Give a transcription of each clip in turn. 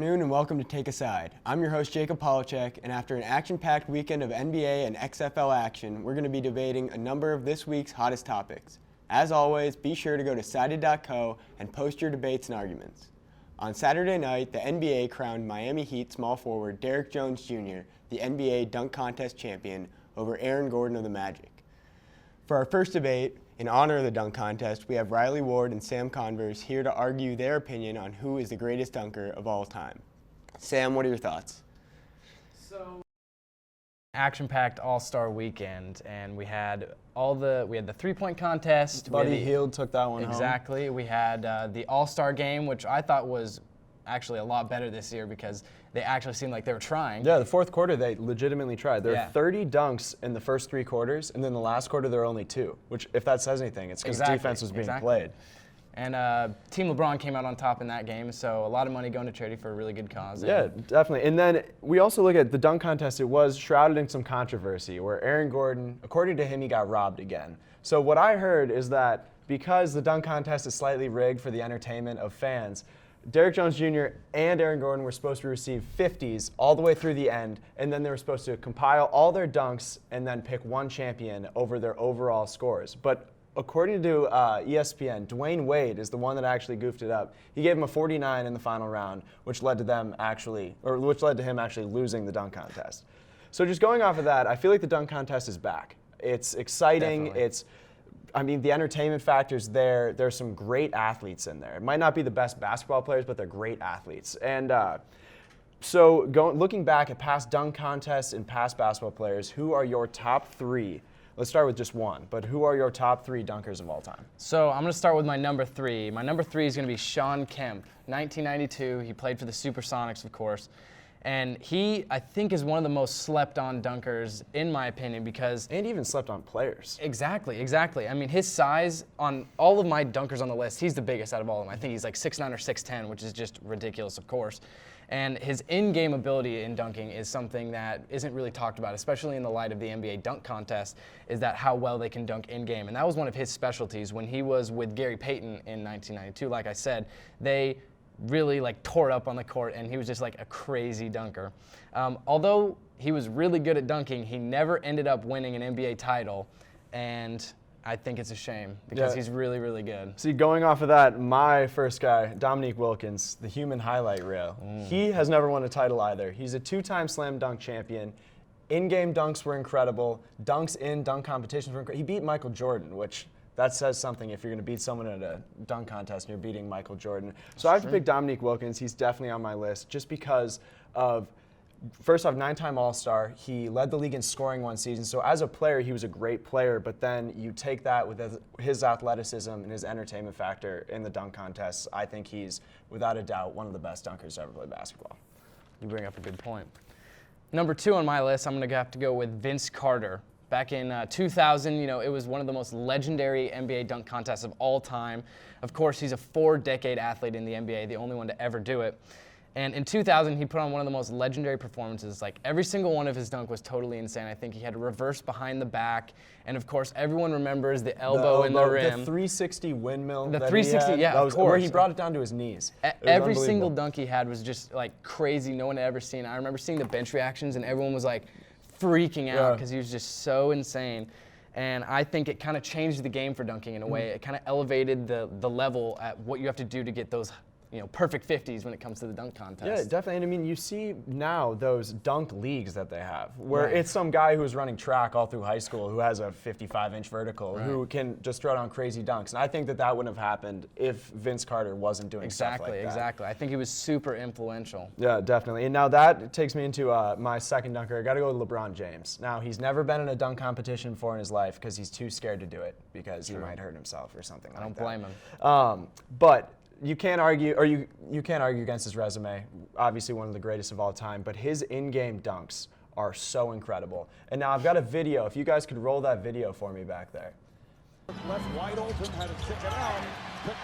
afternoon and welcome to TakeaSide. I'm your host Jacob Polachek, and after an action-packed weekend of NBA and XFL action, we're going to be debating a number of this week's hottest topics. As always, be sure to go to sided.co and post your debates and arguments. On Saturday night, the NBA crowned Miami Heat small forward Derrick Jones Jr. the NBA dunk contest champion over Aaron Gordon of the Magic. For our first debate, in honor of the dunk contest, we have Riley Ward and Sam Converse here to argue their opinion on who is the greatest dunker of all time. Sam, what are your thoughts? So, action-packed All-Star weekend, and we had the three-point contest. Buddy Hield took that one exactly. Home. We had the All-Star game, which I thought was actually a lot better this year because they actually seemed like they were trying. Yeah, the fourth quarter they legitimately tried. There were 30 dunks in the first three quarters, and then the last quarter there were only 2, which if that says anything, it's because defense was being played. And Team LeBron came out on top in that game, so a lot of money going to charity for a really good cause. Yeah, definitely. And then we also look at the dunk contest. It was shrouded in some controversy where Aaron Gordon, according to him, he got robbed again. So what I heard is that because the dunk contest is slightly rigged for the entertainment of fans, Derrick Jones Jr. and Aaron Gordon were supposed to receive 50s all the way through the end, and then they were supposed to compile all their dunks and then pick one champion over their overall scores. But according to ESPN, Dwayne Wade is the one that actually goofed it up. He gave him a 49 in the final round, which led to him actually losing the dunk contest. So just going off of that, I feel like the dunk contest is back. It's exciting. Definitely. The entertainment factor's there. There's some great athletes in there. It might not be the best basketball players, but they're great athletes. And looking back at past dunk contests and past basketball players, who are your top 3? Let's start with just one, but who are your top 3 dunkers of all time? So I'm going to start with my number 3. My number 3 is going to be Shawn Kemp, 1992. He played for the Supersonics, of course. And he, I think, is one of the most slept-on dunkers, in my opinion, because... And even slept-on players. Exactly. I mean, his size, on all of my dunkers on the list, he's the biggest out of all of them. I think he's like 6'9" or 6'10", which is just ridiculous, of course. And his in-game ability in dunking is something that isn't really talked about, especially in the light of the NBA dunk contest, is that how well they can dunk in-game. And that was one of his specialties. When he was with Gary Payton in 1992, like I said, they really tore up on the court, and he was just like a crazy dunker. Although he was really good at dunking, he never ended up winning an NBA title, and I think it's a shame because he's really, really good. See, going off of that, my first guy, Dominique Wilkins, the human highlight reel. He has never won a title either. He's a 2-time slam dunk champion. In-game dunks were incredible. Dunks in dunk competitions were incredible. He beat Michael Jordan, which that says something if you're going to beat someone at a dunk contest and you're beating Michael Jordan. So I have to pick Dominique Wilkins. He's definitely on my list just because of, first off, 9-time All-Star. He led the league in scoring one season. So as a player, he was a great player. But then you take that with his athleticism and his entertainment factor in the dunk contests. I think he's, without a doubt, one of the best dunkers to ever play basketball. You bring up a good point. Number 2 on my list, I'm going to have to go with Vince Carter. Back in 2000, it was one of the most legendary NBA dunk contests of all time. Of course, he's a 4-decade athlete in the NBA, the only one to ever do it. And in 2000, he put on one of the most legendary performances. Like, every single one of his dunk was totally insane. I think he had a reverse behind the back. And, of course, everyone remembers the elbow in the rim. The 360 windmill. The 360, yeah, of course. Where he brought it down to his knees. Every single dunk he had was just, crazy. No one had ever seen. I remember seeing the bench reactions, and everyone was, freaking out because he was just so insane. And I think it kind of changed the game for dunking in a way. It kind of elevated the level at what you have to do to get those perfect 50s when it comes to the dunk contest. Yeah, definitely. And I mean, you see now those dunk leagues that they have, where it's some guy who's running track all through high school who has a 55-inch vertical, who can just throw down crazy dunks. And I think that wouldn't have happened if Vince Carter wasn't doing stuff like that. Exactly. I think he was super influential. Yeah, definitely. And now that takes me into my second dunker. I got to go with LeBron James. Now, he's never been in a dunk competition before in his life because he's too scared to do it because he might hurt himself or something like that. I don't blame him. But you can't argue, or you can't argue against his resume. Obviously one of the greatest of all time, but his in-game dunks are so incredible. And now I've got a video. If you guys could roll that video for me back there. Left wide open, had to kick it out.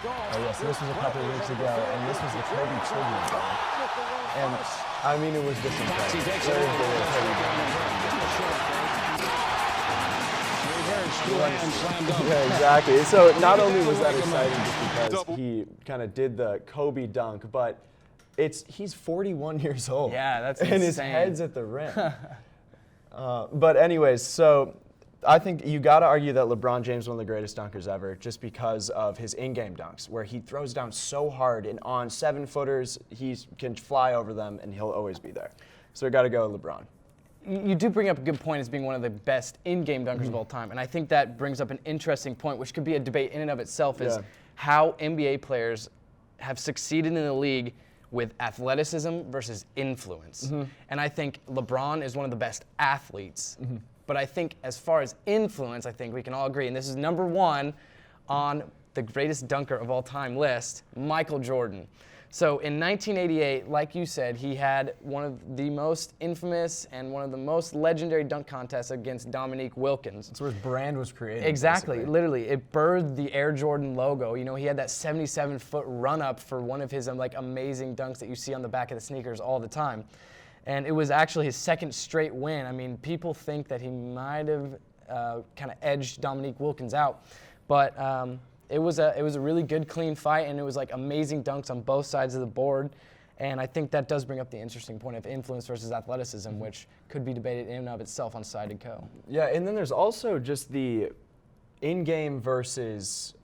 Oh yes, this was a couple of weeks ago, and this was the Kobe tribute dunk. And I mean, it was just incredible. Yeah, exactly. So not only was that exciting just because he kind of did the Kobe dunk, but he's 41 years old. Yeah, that's and his insane. head's at the rim. But anyways, so I think you got to argue that LeBron James is one of the greatest dunkers ever just because of his in-game dunks, where he throws down so hard, and on 7-footers, he can fly over them, and he'll always be there. So I got to go LeBron. You do bring up a good point as being one of the best in-game dunkers of all time, and I think that brings up an interesting point, which could be a debate in and of itself, is how NBA players have succeeded in the league with athleticism versus influence. And I think LeBron is one of the best athletes, but I think as far as influence, I think we can all agree, and this is number one on the greatest dunker of all time list, Michael Jordan. So in 1988, like you said, he had one of the most infamous and one of the most legendary dunk contests against Dominique Wilkins. That's where his brand was created. Exactly, basically. literally. It birthed the Air Jordan logo. You know, he had that 77-foot run-up for one of his like amazing dunks that you see on the back of the sneakers all the time. And it was actually his second straight win. I mean, people think that he might have kind of edged Dominique Wilkins out, but it was a really good, clean fight, and it was like amazing dunks on both sides of the board. And I think that does bring up the interesting point of influence versus athleticism, which could be debated in and of itself on Side and Co. Yeah, and then there's also just the in-game versus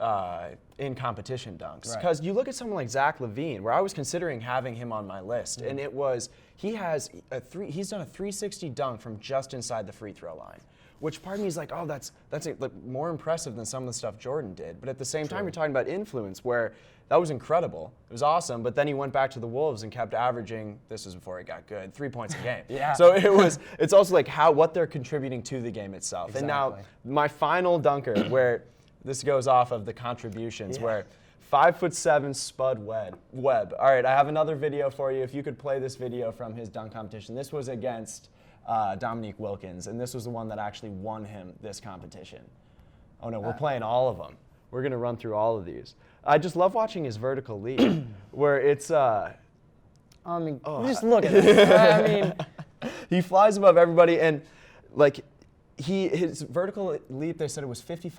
in-competition dunks. Because you look at someone like Zach LaVine, where I was considering having him on my list, and it was he's done a 360 dunk from just inside the free throw line. Which part of me is like, oh, that's like more impressive than some of the stuff Jordan did. But at the same time, you're talking about influence, where that was incredible. It was awesome. But then he went back to the Wolves and kept averaging. This was before he got good, 3 points a game. Yeah. So it's also like what they're contributing to the game itself. Exactly. And now my final dunker, where this goes off of the contributions, where 5'7" Spud Webb. All right, I have another video for you. If you could play this video from his dunk competition. This was against Dominique Wilkins, and this was the one that actually won him this competition. Oh no, we're playing all of them. We're gonna run through all of these. I just love watching his vertical leap, where it's I mean, just look at this. I mean, he flies above everybody, and like his vertical leap, they said it was 50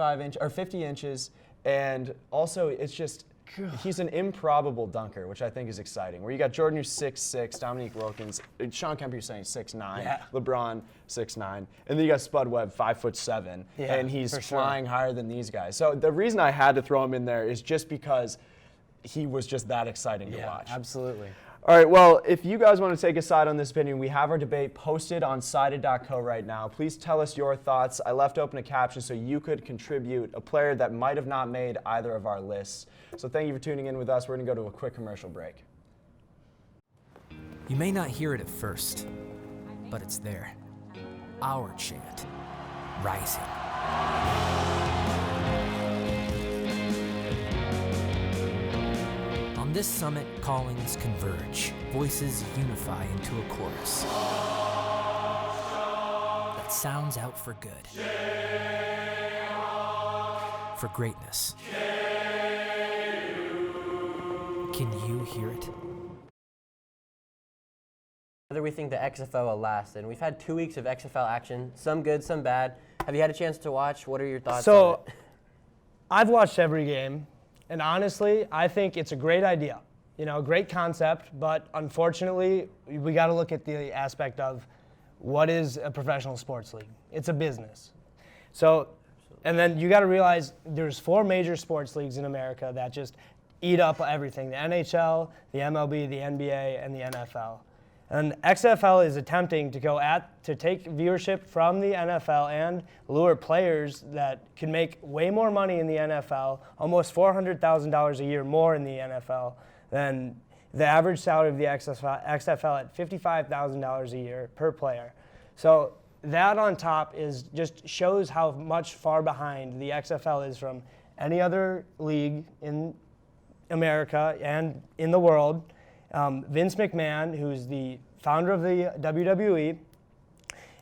inches, and also it's just he's an improbable dunker, which I think is exciting. Where you got Jordan, who's 6'6", Dominique Wilkins, Sean Kemp, you're saying 6'9", LeBron 6'9", and then you got Spud Webb 5'7", and he's flying higher than these guys. So the reason I had to throw him in there is just because he was just that exciting to watch. Absolutely. All right, well, if you guys want to take a side on this opinion, we have our debate posted on sided.co right now. Please tell us your thoughts. I left open a caption so you could contribute a player that might have not made either of our lists. So thank you for tuning in with us. We're going to go to a quick commercial break. You may not hear it at first, but it's there. Our chant, rising. On this summit, callings converge, voices unify into a chorus that sounds out for good, for greatness. Can you hear it? Whether we think the XFL will last, and we've had 2 weeks of XFL action, some good, some bad. Have you had a chance to watch? What are your thoughts on it? I've watched every game, and honestly, I think it's a great idea. You know, great concept, but unfortunately, we got to look at the aspect of what is a professional sports league. It's a business. So, and then you got to realize there's 4 major sports leagues in America that just eat up everything: the NHL, the MLB, the NBA, and the NFL. And XFL is attempting to to take viewership from the NFL and lure players that can make way more money in the NFL, almost $400,000 a year more in the NFL than the average salary of the XFL at $55,000 a year per player. So that on top is just shows how much far behind the XFL is from any other league in America and in the world. Vince McMahon, who's the founder of the WWE,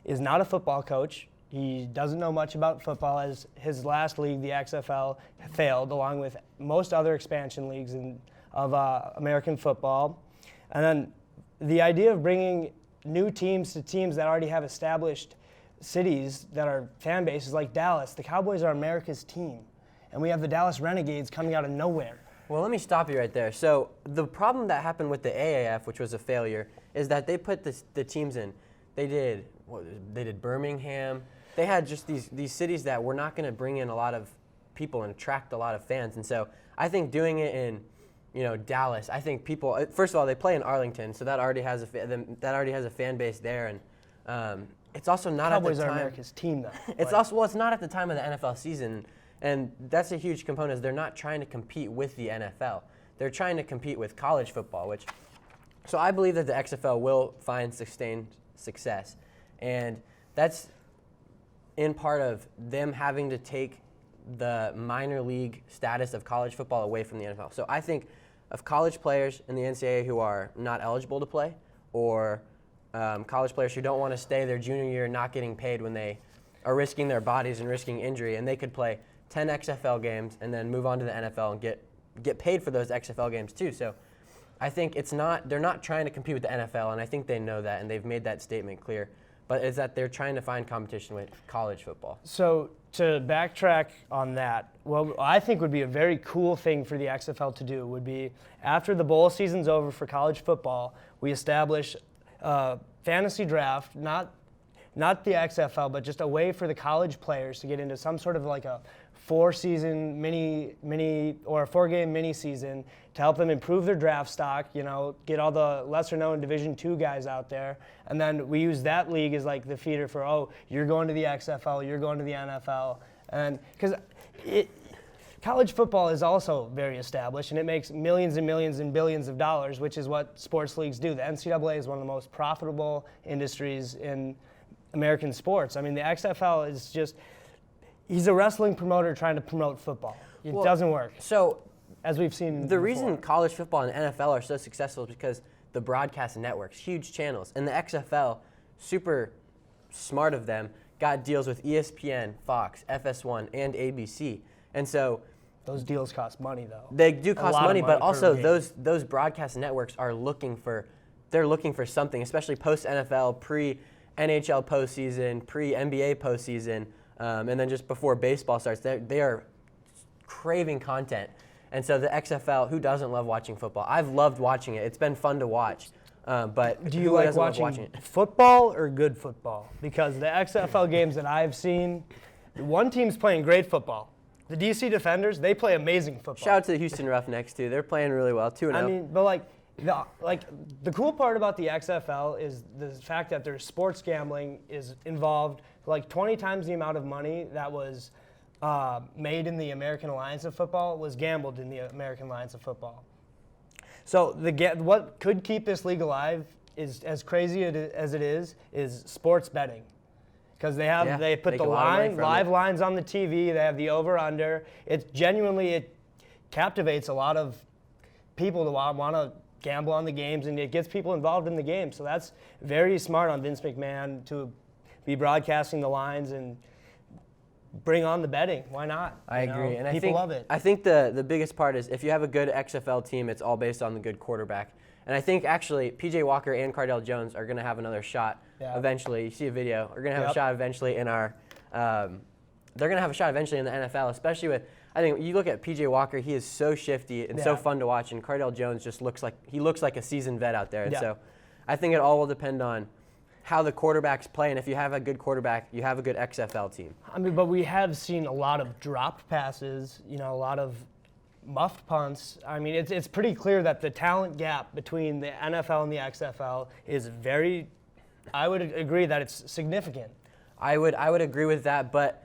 is not a football coach. He doesn't know much about football, as his last league, the XFL, failed, along with most other expansion leagues of American football. And then the idea of bringing new teams to teams that already have established cities that are fan bases, like Dallas. The Cowboys are America's team, and we have the Dallas Renegades coming out of nowhere. Well, let me stop you right there. So the problem that happened with the AAF, which was a failure, is that they put the teams in. They did Birmingham. They had just these cities that were not going to bring in a lot of people and attract a lot of fans. And so I think doing it in, Dallas, I think people. First of all, they play in Arlington, so that already has a fan base there, and it's also not Cowboys at the are time. America's team, though. It's also it's not at the time of the NFL season, and that's a huge component. Is they're not trying to compete with the NFL. They're trying to compete with college football, so I believe that the XFL will find sustained success, and that's in part of them having to take the minor league status of college football away from the NFL. So I think of college players in the NCAA who are not eligible to play, or college players who don't want to stay their junior year not getting paid when they are risking their bodies and risking injury, and they could play 10 XFL games and then move on to the NFL and get paid for those XFL games too. So I think they're not trying to compete with the NFL, and I think they know that, and they've made that statement clear. But it's that they're trying to find competition with college football. So to backtrack on that, what I think would be a very cool thing for the XFL to do would be after the bowl season's over for college football, we establish a fantasy draft, not the XFL, but just a way for the college players to get into some sort of like a 4-season mini or a 4-game mini season to help them improve their draft stock, get all the lesser known Division II guys out there. And then we use that league as like the feeder for, you're going to the XFL, you're going to the NFL. And because college football is also very established, and it makes millions and millions and billions of dollars, which is what sports leagues do. The NCAA is one of the most profitable industries in American sports. I mean, the XFL is just, he's a wrestling promoter trying to promote football. It doesn't work. So, as we've seen the before. reason college football and NFL are so successful is because the broadcast networks, huge channels, and the XFL, super smart of them, got deals with ESPN, Fox, FS1, and ABC. And so those deals cost money, though. They do cost money, but also per game. those broadcast networks are looking for something, especially post NFL, pre NHL postseason, pre NBA postseason, and then just before baseball starts. They are craving content. And so the XFL, who doesn't love watching football? I've loved watching it. It's been fun to watch. But do you who like doesn't love watching it? football or good football? Because the XFL games that I've seen, one team's playing great football. The DC Defenders, they play amazing football. Shout out to the Houston Roughnecks too. They're playing really well, 2-0. I mean, but the cool part about the XFL is the fact that their sports gambling is involved. Like 20 times the amount of money that was made in the American Alliance of Football was gambled in the American Alliance of Football. So what could keep this league alive is, as crazy as it is sports betting. Because they put the live lines on the TV, they have the over-under. It captivates a lot of people to want to gamble on the games, and it gets people involved in the game. So that's very smart on Vince McMahon to be broadcasting the lines and bring on the betting. Why not? I agree. And people love it. I think the biggest part is if you have a good XFL team, it's all based on the good quarterback. And I think actually PJ Walker and Cardell Jones are going to have another shot eventually. You see a video. We're going to have a shot eventually in our they're going to have a shot eventually in the NFL, especially with, I think you look at PJ Walker, he is so shifty and so fun to watch, and Cardell Jones just looks like a seasoned vet out there. And so I think it all will depend on how the quarterbacks play, and if you have a good quarterback, you have a good XFL team. I mean, but we have seen a lot of dropped passes, a lot of muffed punts. I mean, it's pretty clear that the talent gap between the NFL and the XFL is very, I would agree that it's significant. I would agree with that, but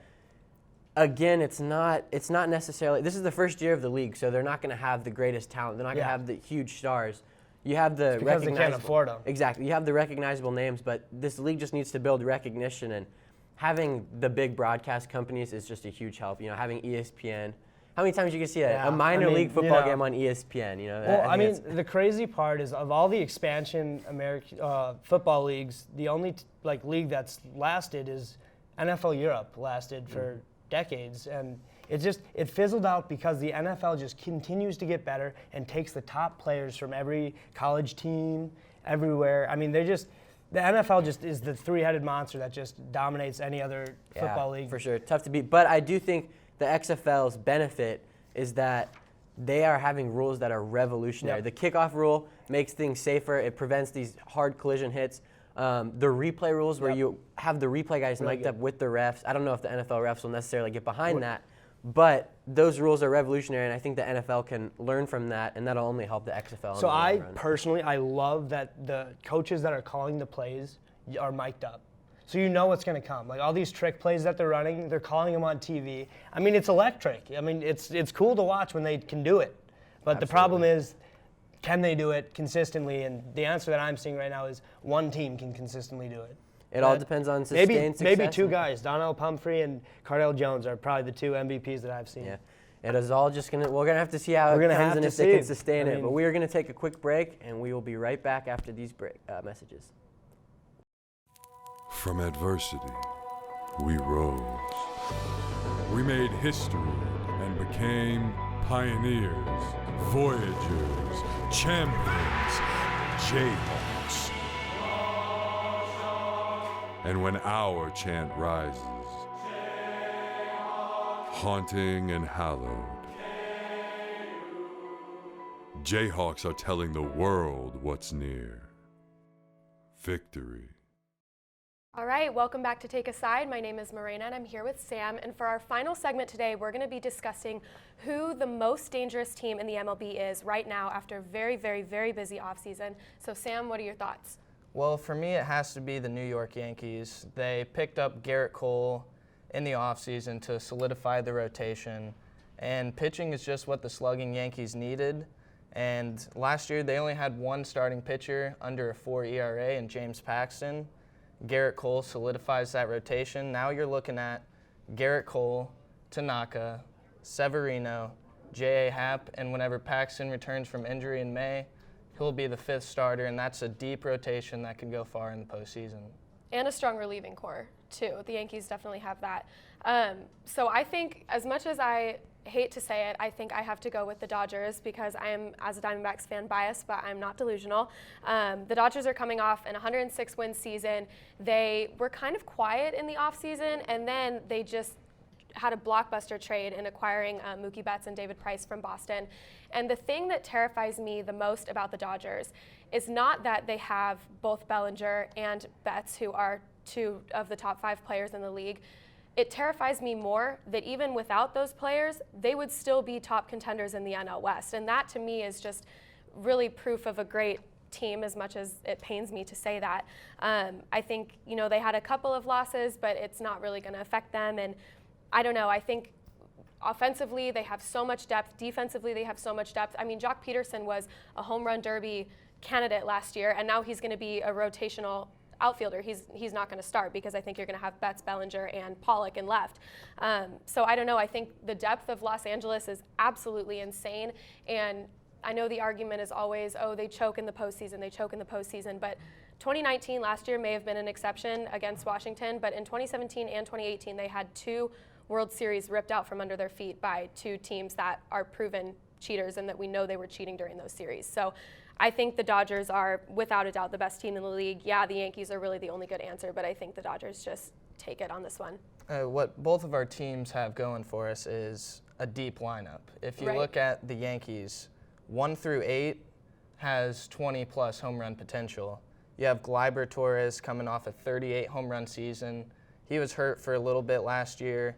again, it's not necessarily, this is the first year of the league, so they're not going to have the greatest talent. They're not going to have the huge stars. You have the because they can't afford them. Exactly. You have the recognizable names, but this league just needs to build recognition, and having the big broadcast companies is just a huge help. Having ESPN. How many times you can see a minor league football game on ESPN? Well, I mean, the crazy part is of all the expansion football leagues, the only league that's lasted is NFL Europe. Lasted for decades, and it fizzled out because the NFL just continues to get better and takes the top players from every college team, everywhere. I mean, the NFL just is the three-headed monster that just dominates any other football league. For sure, tough to beat. But I do think the XFL's benefit is that they are having rules that are revolutionary. Yep. The kickoff rule makes things safer. It prevents these hard collision hits. The replay rules where you have the replay guys Really mic'd up with the refs. I don't know if the NFL refs will necessarily get behind that, but those rules are revolutionary, and I think the NFL can learn from that, and that'll only help the XFL. So in the long run. personally, I love that the coaches that are calling the plays are mic'd up. So you know what's going to come. Like all these trick plays that they're running, they're calling them on TV. I mean, it's electric. I mean, it's cool to watch when they can do it. But the problem is, can they do it consistently? And the answer that I'm seeing right now is one team can consistently do it. It all depends on sustained success. Maybe two guys, Donnell Pumphrey and Cardell Jones, are probably the two MVPs that I've seen. Yeah. It is all just we're gonna have to see how We're it gonna comes have and to if they can see. sustain I it. mean- But we are gonna take a quick break, and we will be right back after these messages. From adversity, we rose. We made history and became pioneers, voyagers, champions, Jayhawks. And when our chant rises, haunting and hallowed, Jayhawks are telling the world what's near. Victory. All right, welcome back to TakeaSide. My name is Morena, and I'm here with Sam. And for our final segment today, we're going to be discussing who the most dangerous team in the MLB is right now after a very, very, very busy offseason. So, Sam, what are your thoughts? Well, for me, it has to be the New York Yankees. They picked up Garrett Cole in the offseason to solidify the rotation, and pitching is just what the slugging Yankees needed. And last year, they only had one starting pitcher under a 4 ERA in James Paxton. Garrett Cole solidifies that rotation. Now you're looking at Garrett Cole, Tanaka, Severino, J.A. Happ, and whenever Paxton returns from injury in May, he'll be the 5th starter, and that's a deep rotation that can go far in the postseason. And a strong relieving core, too. The Yankees definitely have that. So I think, as much as I hate to say it, I think I have to go with the Dodgers because I am, as a Diamondbacks fan, biased, but I'm not delusional. The Dodgers are coming off an 106-win season. They were kind of quiet in the offseason, and then they just had a blockbuster trade in acquiring Mookie Betts and David Price from Boston. And the thing that terrifies me the most about the Dodgers is not that they have both Bellinger and Betts, who are two of the top 5 players in the league. It terrifies me more that even without those players, they would still be top contenders in the NL West. And that, to me, is just really proof of a great team, as much as it pains me to say that. I think, they had a couple of losses, but it's not really going to affect them. And I don't know, I think offensively they have so much depth. Defensively they have so much depth. I mean, Jock Peterson was a home run derby candidate last year, and now he's going to be a rotational outfielder. He's not going to start because I think you're going to have Betts, Bellinger, and Pollock in left. So I don't know. I think the depth of Los Angeles is absolutely insane. And I know the argument is always, oh, they choke in the postseason. But 2019, last year, may have been an exception against Washington. But in 2017 and 2018, they had 2 World Series ripped out from under their feet by 2 teams that are proven cheaters and that we know they were cheating during those series. So I think the Dodgers are, without a doubt, the best team in the league. Yeah, the Yankees are really the only good answer, but I think the Dodgers just take it on this one. What both of our teams have going for us is a deep lineup. If you Right. look at the Yankees, 1 through 8 has 20-plus home run potential. You have Gleyber Torres coming off a 38 home run season. He was hurt for a little bit last year.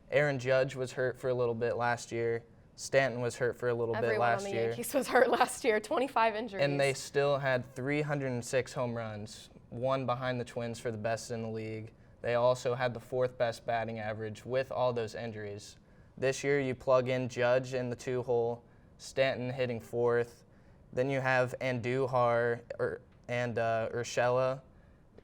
Aaron Judge was hurt for a little bit last year. Stanton was hurt for a little bit last Everyone on the year. Yankees was hurt last year, 25 injuries. And they still had 306 home runs, 1 behind the Twins for the best in the league. They also had the 4th best batting average with all those injuries. This year you plug in Judge in the 2-hole, Stanton hitting 4th. Then you have Andujar and Urshela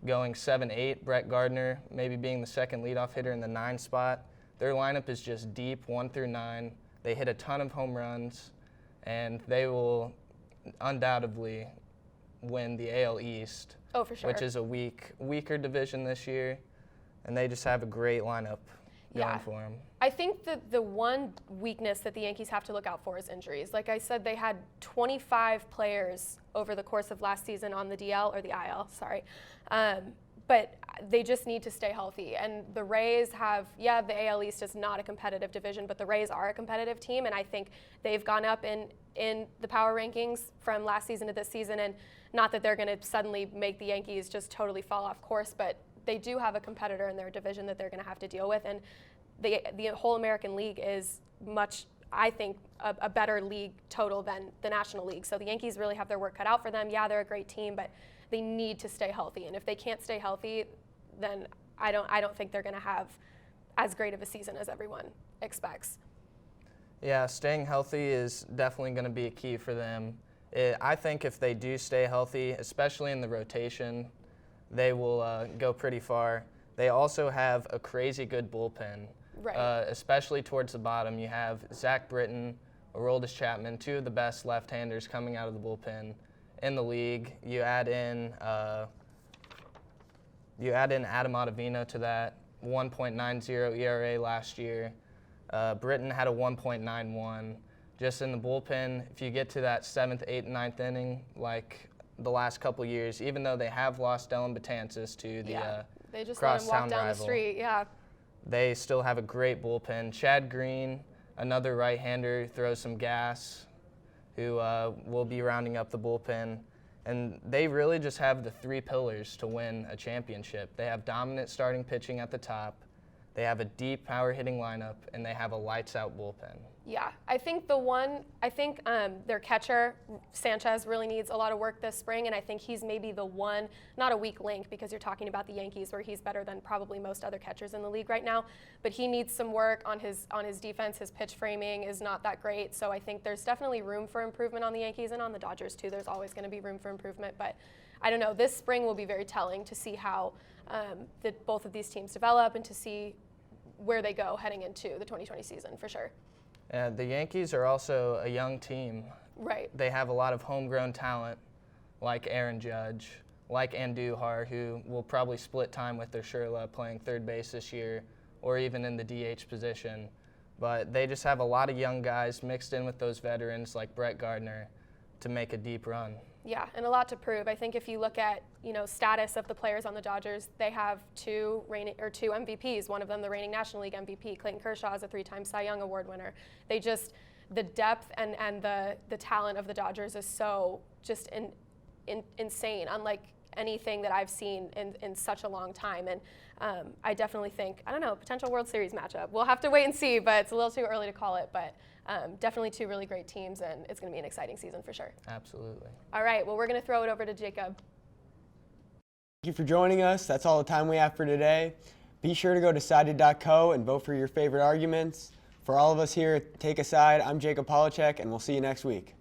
going 7-8, Brett Gardner maybe being the second leadoff hitter in the 9 spot. Their lineup is just deep, 1 through 9. They hit a ton of home runs, and they will undoubtedly win the AL East, Oh, for sure. which is a weaker division this year, and they just have a great lineup going for them. I think that the one weakness that the Yankees have to look out for is injuries. Like I said, they had 25 players over the course of last season on the DL, or the IL, sorry. But they just need to stay healthy. And the Rays have, the AL East is not a competitive division, but the Rays are a competitive team, and I think they've gone up in the power rankings from last season to this season. And not that they're going to suddenly make the Yankees just totally fall off course, but they do have a competitor in their division that they're going to have to deal with. And the whole American League is much, I think, a better league total than the National League. So the Yankees really have their work cut out for them. Yeah, they're a great team, but they need to stay healthy. And if they can't stay healthy, then I don't think they're going to have as great of a season as everyone expects. Yeah, staying healthy is definitely going to be a key for them. I think if they do stay healthy, especially in the rotation, they will go pretty far. They also have a crazy good bullpen, Right. Especially towards the bottom. You have Zach Britton, Aroldis Chapman, two of the best left-handers coming out of the bullpen in the league. You add in Adam Ottavino to that, 1.90 ERA last year. Britton had a 1.91. Just in the bullpen, if you get to that 7th, 8th, 9th inning, like the last couple years, even though they have lost Dylan Betances to the they just let him walk crosstown down rival, the street. they still have a great bullpen. Chad Green, another right-hander, throws some gas, who will be rounding up the bullpen. And they really just have the three pillars to win a championship. They have dominant starting pitching at the top, they have a deep power-hitting lineup, and they have a lights-out bullpen. Yeah, I think their catcher, Sanchez, really needs a lot of work this spring, and I think he's maybe the one, not a weak link because you're talking about the Yankees where he's better than probably most other catchers in the league right now, but he needs some work on his defense. His pitch framing is not that great, so I think there's definitely room for improvement on the Yankees and on the Dodgers too. There's always going to be room for improvement, but I don't know. This spring will be very telling to see how both of these teams develop and to see where they go heading into the 2020 season for sure. The Yankees are also a young team. Right. They have a lot of homegrown talent, like Aaron Judge, like Andujar, who will probably split time with Urshela playing third base this year, or even in the DH position. But they just have a lot of young guys mixed in with those veterans like Brett Gardner to make a deep run. Yeah, and a lot to prove. I think if you look at status of the players on the Dodgers, they have two MVPs. One of them, the reigning National League MVP, Clayton Kershaw, is a 3-time Cy Young Award winner. The depth and the talent of the Dodgers is so just insane, unlike anything that I've seen in such a long time. And I definitely think, potential World Series matchup. We'll have to wait and see, but it's a little too early to call it. But definitely two really great teams, and it's going to be an exciting season for sure. Absolutely. All right, well, we're going to throw it over to Jacob. Thank you for joining us. That's all the time we have for today. Be sure to go to sided.co and vote for your favorite arguments. For all of us here at TakeaSide, I'm Jacob Polachek, and we'll see you next week.